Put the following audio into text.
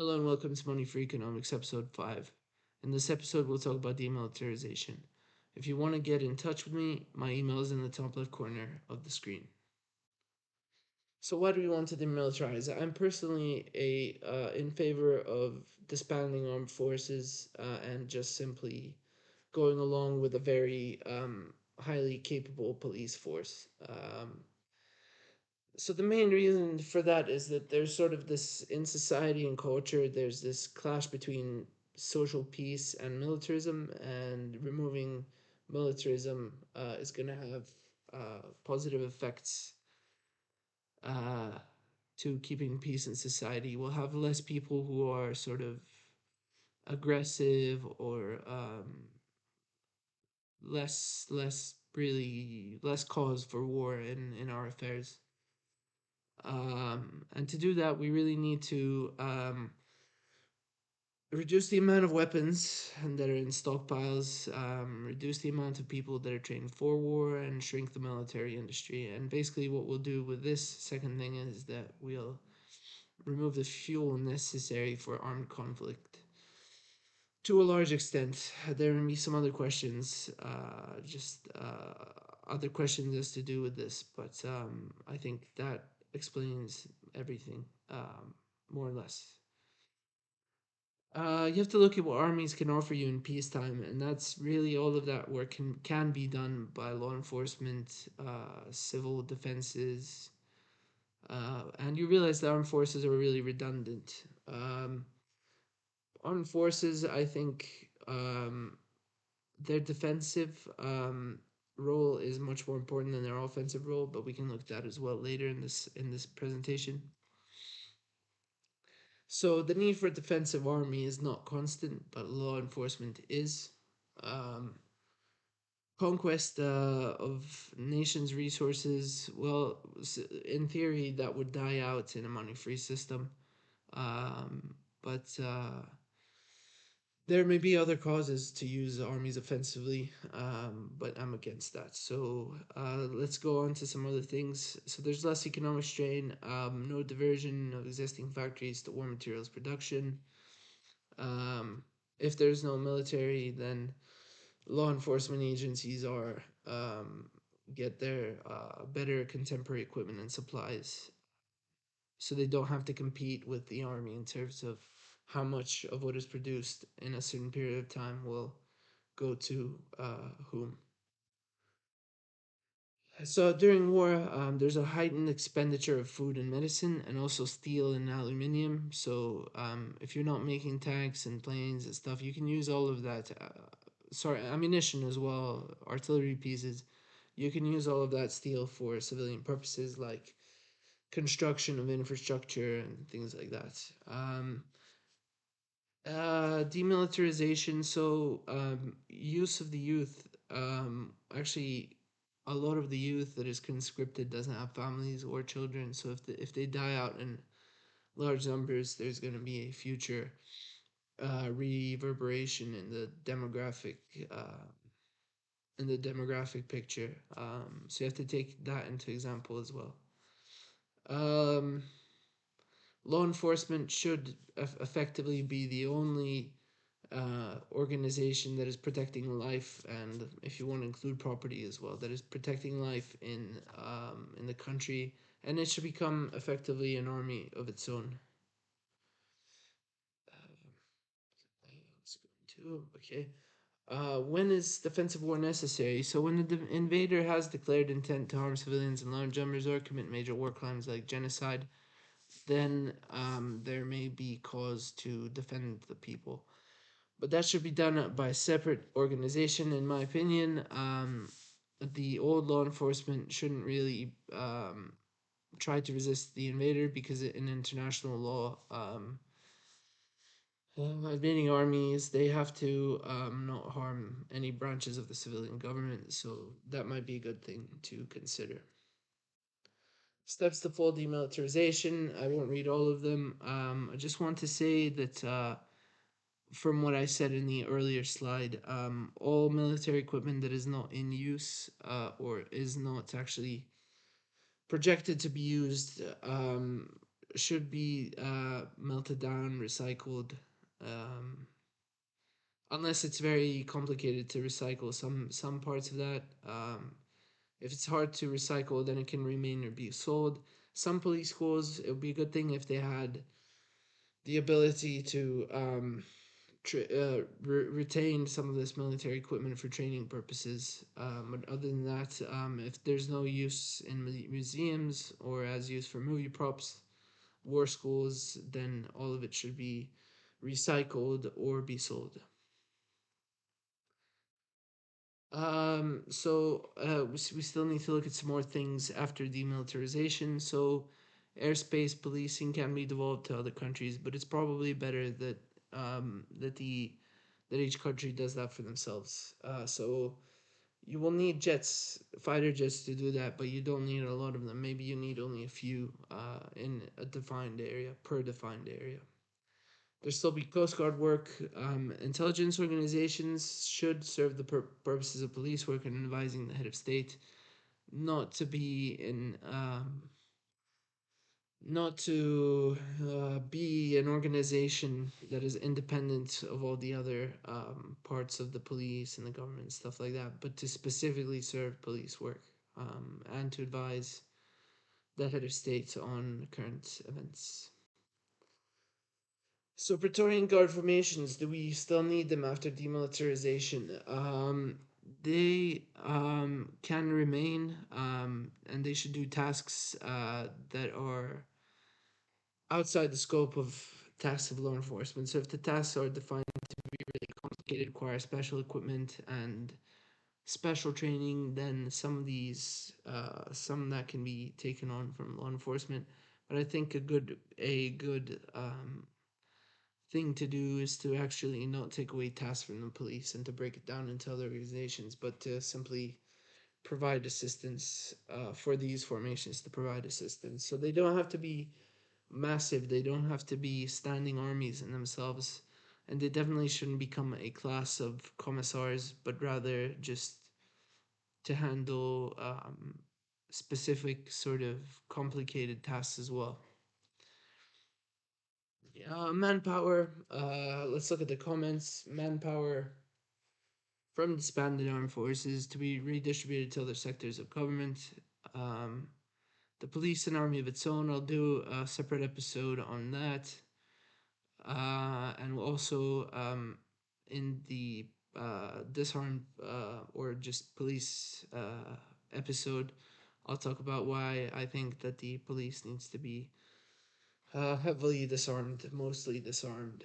Hello and welcome to Money for Economics, episode 5. In this episode, we'll talk about demilitarization. If you want to get in touch with me, my email is in the top left corner of the screen. So, why do we want to demilitarize? I'm personally in favor of disbanding armed forces and just simply going along with a very highly capable police force. So the main reason for that is that there's sort of this in society and culture, there's this clash between social peace and militarism, and removing militarism is going to have positive effects uh, to keeping peace in society. We'll have less people who are sort of aggressive or less cause for war in our affairs. And to do that, we really need to reduce the amount of weapons that are in stockpiles, reduce the amount of people that are trained for war, and shrink the military industry. And basically, what we'll do with this second thing is that we'll remove the fuel necessary for armed conflict. To a large extent, there may be some other questions, just other questions as to do with this, but I think that explains everything, more or less. You have to look at what armies can offer you in peacetime, and that's really all of that work can be done by law enforcement, civil defenses, and you realize the armed forces are really redundant. Armed forces, I think, their defensive role is much more important than their offensive role, but we can look at that as well later in this presentation. So the need for a defensive army is not constant, but law enforcement is. Um, Conquest of nations' resources, well, in theory, that would die out in a money-free system. But there may be other causes to use armies offensively, but I'm against that. So let's go on to some other things. So there's less economic strain, no diversion of existing factories to war materials production. Um, if there's no military, then law enforcement agencies are get their better contemporary equipment and supplies, so they don't have to compete with the army in terms of how much of what is produced in a certain period of time will go to whom. So during war, there's a heightened expenditure of food and medicine, and also steel and aluminium. So if you're not making tanks and planes and stuff, you can use all of that. Sorry, ammunition as well, artillery pieces. You can use all of that steel for civilian purposes, like construction of infrastructure and things like that. Demilitarization. So use of the youth. Actually, a lot of the youth that is conscripted doesn't have families or children. So if they die out in large numbers, there's going to be a future reverberation uh, in the demographic picture. So you have to take that into example as well. Um, Law enforcement should effectively be the only organization that is protecting life, and if you want to include property as well, that is protecting life in the country, and it should become effectively an army of its own. Let's go into okay. When is defensive war necessary? So when the invader has declared intent to harm civilians and large numbers or commit major war crimes like genocide, then there may be cause to defend the people. But that should be done by a separate organization, in my opinion. The old law enforcement shouldn't really try to resist the invader, because in international law, invading armies, they have to not harm any branches of the civilian government. So that might be a good thing to consider. Steps to full demilitarization. I won't read all of them. I just want to say that from what I said in the earlier slide, all military equipment that is not in use or is not actually projected to be used should be melted down, recycled, um, unless it's very complicated to recycle some parts of that. If it's hard to recycle, then it can remain or be sold. Some police schools, it would be a good thing if they had the ability to retain some of this military equipment for training purposes. But other than that, if there's no use in museums or as used for movie props, war schools, then all of it should be recycled or be sold. We still need to look at some more things after demilitarization. So, airspace policing can be devolved to other countries, but it's probably better that that each country does that for themselves. So you will need jets, fighter jets, to do that, but you don't need a lot of them. Maybe you need only a few in a defined area per defined area. There still be Coast Guard work. Intelligence organizations should serve the purposes of police work and advising the head of state, not to be in, not to be an organization that is independent of all the other parts of the police and the government and stuff like that, but to specifically serve police work and to advise the head of state on current events. So Praetorian Guard formations, do we still need them after demilitarization? They can remain, and they should do tasks that are outside the scope of tasks of law enforcement. So if the tasks are defined to be really complicated, require special equipment and special training, then some that can be taken on from law enforcement. But I think a good thing to do is to actually not take away tasks from the police and to break it down into other organizations, but to simply provide assistance for these formations to provide assistance. So they don't have to be massive, they don't have to be standing armies in themselves, and they definitely shouldn't become a class of commissars, but rather just to handle specific sort of complicated tasks as well. Manpower. Let's look at the comments. Manpower from disbanded armed forces to be redistributed to other sectors of government. Um, the police and army of its own. I'll do a separate episode on that. And also in the disarmed or just police episode, I'll talk about why I think that the police needs to be heavily disarmed, mostly disarmed.